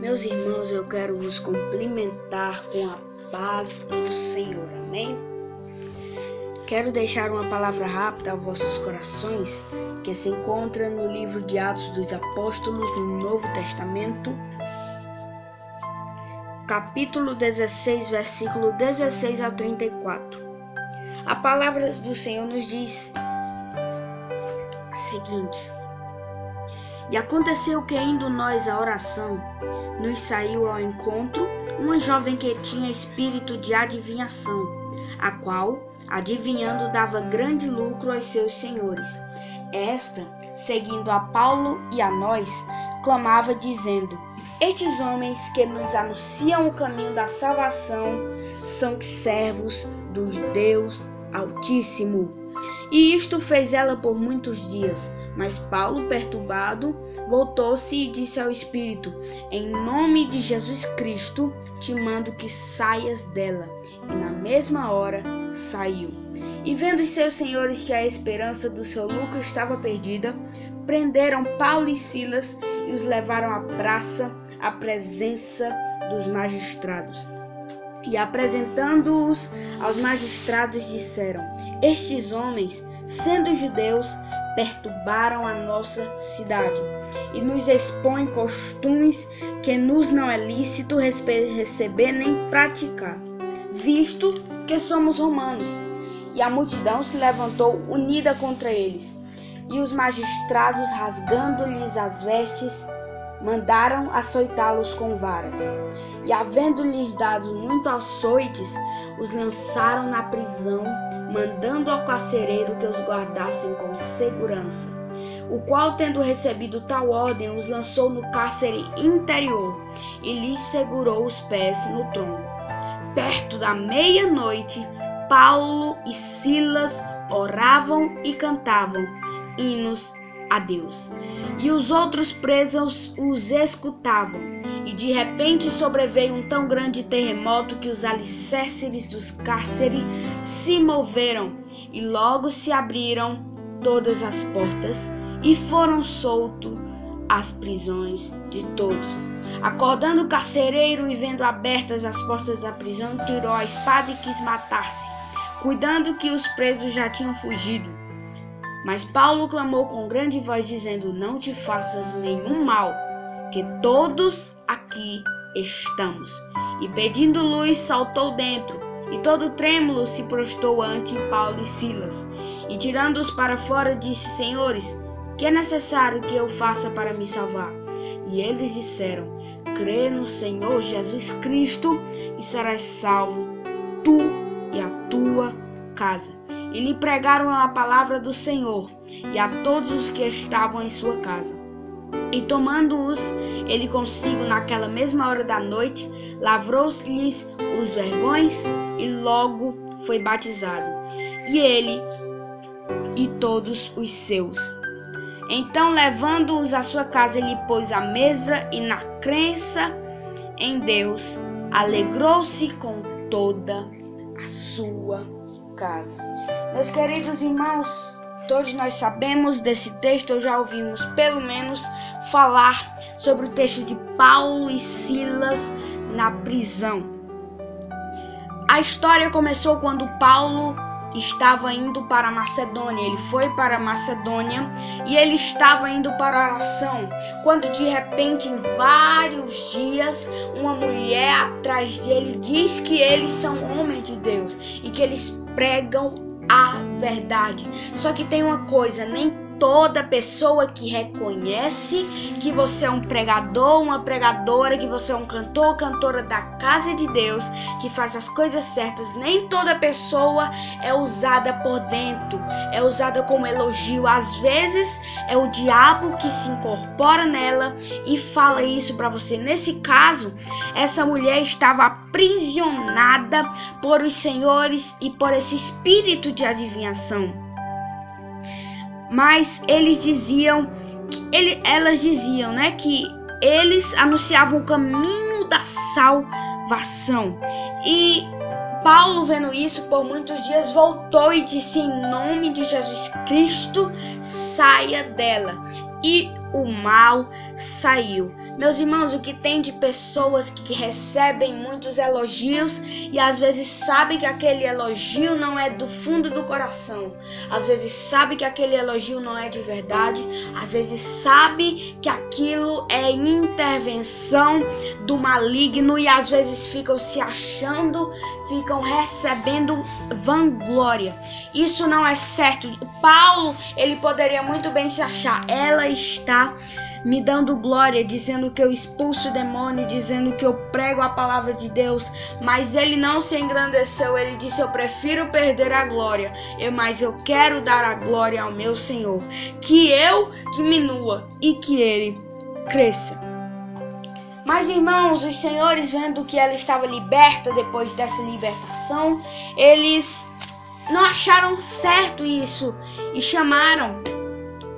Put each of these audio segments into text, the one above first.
Meus irmãos, eu quero vos cumprimentar com a paz do Senhor, amém? Quero deixar uma palavra rápida aos vossos corações, que se encontra no livro de Atos dos Apóstolos, no Novo Testamento, capítulo 16, versículo 16 ao 34. A palavra do Senhor nos diz a seguinte: E aconteceu que, indo nós à oração, nos saiu ao encontro uma jovem que tinha espírito de adivinhação, a qual, adivinhando, dava grande lucro aos seus senhores. Esta, seguindo a Paulo e a nós, clamava dizendo: Estes homens que nos anunciam o caminho da salvação são servos do Deus Altíssimo. E isto fez ela por muitos dias. Mas Paulo, perturbado, voltou-se e disse ao Espírito: Em nome de Jesus Cristo, te mando que saias dela. E na mesma hora saiu. E vendo os seus senhores que a esperança do seu lucro estava perdida, prenderam Paulo e Silas e os levaram à praça, à presença dos magistrados. E apresentando-os aos magistrados, disseram: Estes homens, sendo judeus, perturbaram a nossa cidade e nos expõem costumes que nos não é lícito receber nem praticar, visto que somos romanos. E a multidão se levantou unida contra eles. E os magistrados, rasgando-lhes as vestes, mandaram açoitá-los com varas. E havendo-lhes dado muito açoites, os lançaram na prisão, mandando ao carcereiro que os guardassem com segurança, o qual, tendo recebido tal ordem, os lançou no cárcere interior e lhes segurou os pés no tronco. Perto da meia-noite, Paulo e Silas oravam e cantavam hinos a Deus. E os outros presos os escutavam. E de repente sobreveio um tão grande terremoto que os alicerces dos cárceres se moveram, e logo se abriram todas as portas, e foram soltos as prisões de todos. Acordando o carcereiro e vendo abertas as portas da prisão, tirou a espada e quis matar-se, cuidando que os presos já tinham fugido. Mas Paulo clamou com grande voz, dizendo: Não te faças nenhum mal, que todos aqui estamos. E pedindo luz, saltou dentro, e todo trêmulo se prostrou ante Paulo e Silas. E tirando-os para fora, disse: Senhores, que é necessário que eu faça para me salvar? E eles disseram: Crê no Senhor Jesus Cristo e serás salvo, tu e a tua casa. E lhe pregaram a palavra do Senhor e a todos os que estavam em sua casa. E tomando-os ele consigo naquela mesma hora da noite, lavrou-lhes os vergões e logo foi batizado, e ele e todos os seus. Então, levando-os à sua casa, ele pôs a mesa e, na crença em Deus, alegrou-se com toda a sua casa. Meus queridos irmãos, todos nós sabemos desse texto, ou já ouvimos pelo menos falar sobre o texto de Paulo e Silas na prisão. A história começou quando Paulo estava indo para a Macedônia. Ele foi para a Macedônia e ele estava indo para a oração, quando de repente, em vários dias, uma mulher atrás dele diz que eles são homens de Deus e que eles pregam a verdade. Só que tem uma coisa: nem toda pessoa que reconhece que você é um pregador, uma pregadora, que você é um cantor ou cantora da casa de Deus, que faz as coisas certas, nem toda pessoa é usada por dentro, é usada como elogio. Às vezes é o diabo que se incorpora nela e fala isso para você. Nesse caso, essa mulher estava aprisionada por os senhores e por esse espírito de adivinhação. Mas elas diziam, que eles anunciavam o caminho da salvação. E Paulo, vendo isso por muitos dias, voltou e disse: em nome de Jesus Cristo, saia dela. E o mal saiu. Meus irmãos, o que tem de pessoas que recebem muitos elogios e às vezes sabem que aquele elogio não é do fundo do coração. Às vezes sabe que aquele elogio não é de verdade. Às vezes sabe que aquilo é intervenção do maligno e às vezes ficam se achando, ficam recebendo vanglória. Isso não é certo. Paulo, ele poderia muito bem se achar. Ela está me dando glória, dizendo que eu expulso o demônio, dizendo que eu prego a palavra de Deus, mas ele não se engrandeceu, ele disse, eu prefiro perder a glória, mas eu quero dar a glória ao meu Senhor, que eu diminua e que ele cresça. Mas irmãos, os senhores, vendo que ela estava liberta depois dessa libertação, eles não acharam certo isso e chamaram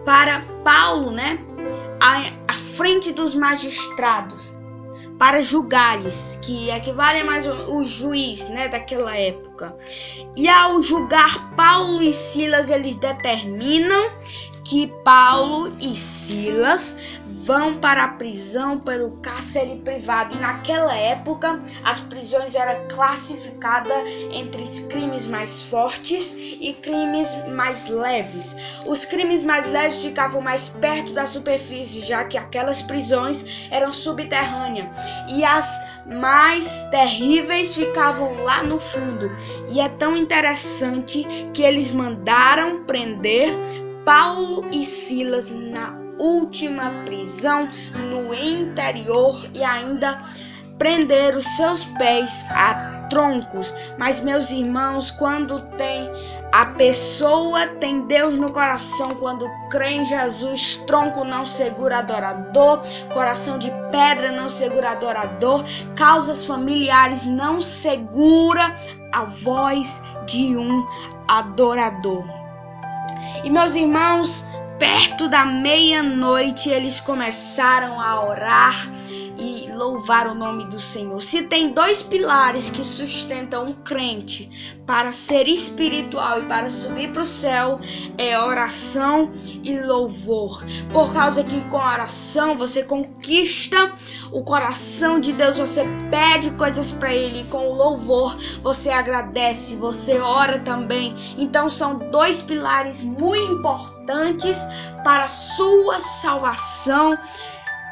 para Paulo, à frente dos magistrados, para julgar-lhes, que equivale a mais o juiz, daquela época. E ao julgar Paulo e Silas, eles determinam que Paulo e Silas vão para a prisão pelo cárcere privado. E naquela época, as prisões eram classificadas entre os crimes mais fortes e crimes mais leves. Os crimes mais leves ficavam mais perto da superfície, já que aquelas prisões eram subterrâneas. E as mais terríveis ficavam lá no fundo. E é tão interessante que eles mandaram prender Paulo e Silas na última prisão no interior e ainda prender os seus pés a troncos. Mas meus irmãos, quando a pessoa tem Deus no coração, quando crê em Jesus, tronco não segura adorador, coração de pedra não segura adorador, causas familiares não segura a voz de um adorador. E meus irmãos, perto da meia-noite, eles começaram a orar e louvar o nome do Senhor. Se tem dois pilares que sustentam um crente para ser espiritual e para subir para o céu, é oração e louvor. Por causa que com a oração você conquista o coração de Deus, você pede coisas para Ele, e com o louvor você agradece, você ora também. Então são dois pilares muito importantes para a sua salvação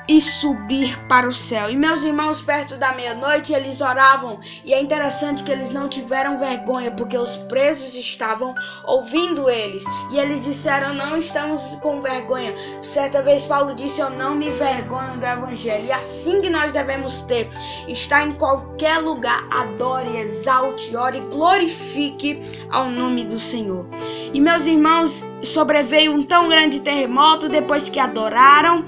e subir para o céu. E meus irmãos, perto da meia-noite eles oravam, e é interessante que eles não tiveram vergonha, porque os presos estavam ouvindo eles, e eles disseram, não estamos com vergonha. Certa vez Paulo disse, eu não me vergonho do evangelho. E assim que nós devemos ter, está em qualquer lugar, adore, exalte, ore, glorifique ao nome do Senhor. E meus irmãos, sobreveio um tão grande terremoto depois que adoraram,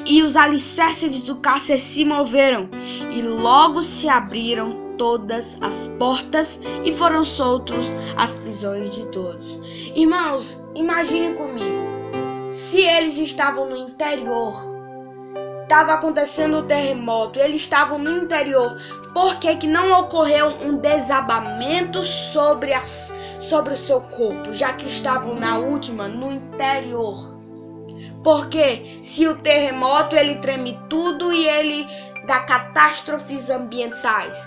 e os alicerces do cárcere se moveram, e logo se abriram todas as portas e foram soltos as prisões de todos. Irmãos, imagine comigo, se eles estavam no interior, estava acontecendo o terremoto, eles estavam no interior, por que não ocorreu um desabamento sobre o seu corpo, já que estavam no interior? Porque se o terremoto ele treme tudo e ele dá catástrofes ambientais,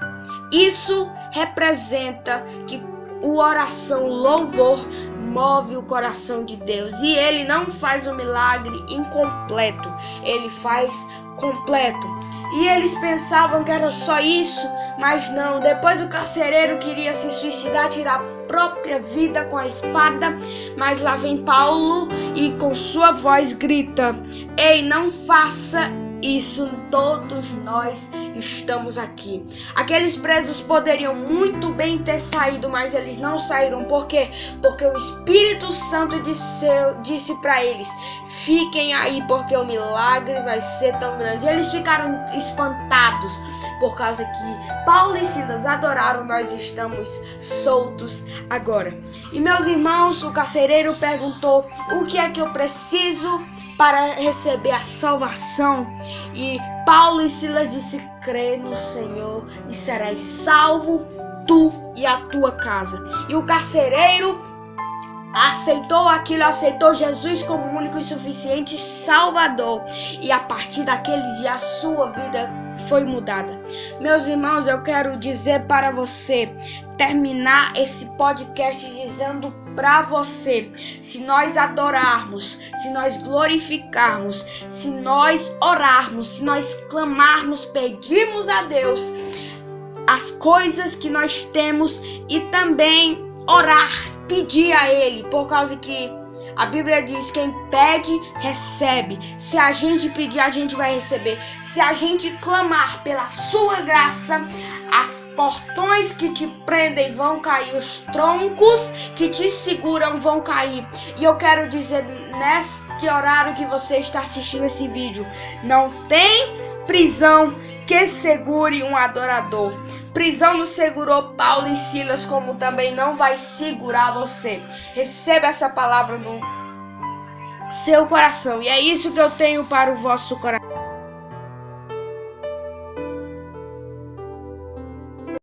isso representa que o oração, o louvor move o coração de Deus, e ele não faz o milagre incompleto, ele faz completo. E eles pensavam que era só isso, mas não. Depois o carcereiro queria se suicidar, tirar a própria vida com a espada, mas lá vem Paulo e com sua voz grita, ei, não faça isso, todos nós estamos aqui. Aqueles presos poderiam muito bem ter saído, mas eles não saíram. Por quê? Porque o Espírito Santo disse para eles, fiquem aí, porque o milagre vai ser tão grande. Eles ficaram espantados, por causa que Paulo e Silas adoraram, nós estamos soltos agora. E meus irmãos, o carcereiro perguntou, o que é que eu preciso para receber a salvação? E Paulo e Silas disse, crê no Senhor e serás salvo, tu e a tua casa. E o carcereiro aceitou aquilo, aceitou Jesus como único e suficiente Salvador. E a partir daquele dia a sua vida foi mudada. Meus irmãos, eu quero dizer para você, terminar esse podcast dizendo para você: se nós adorarmos, se nós glorificarmos, se nós orarmos, se nós clamarmos, pedirmos a Deus as coisas que nós temos e também orar, pedir a Ele, por causa que a Bíblia diz: quem pede, recebe. Se a gente pedir, a gente vai receber. Se a gente clamar pela sua graça, as portões que te prendem vão cair, os troncos que te seguram vão cair. E eu quero dizer, neste horário que você está assistindo esse vídeo, não tem prisão que segure um adorador. Prisão não segurou Paulo e Silas, como também não vai segurar você. Receba essa palavra no seu coração. E é isso que eu tenho para o vosso coração.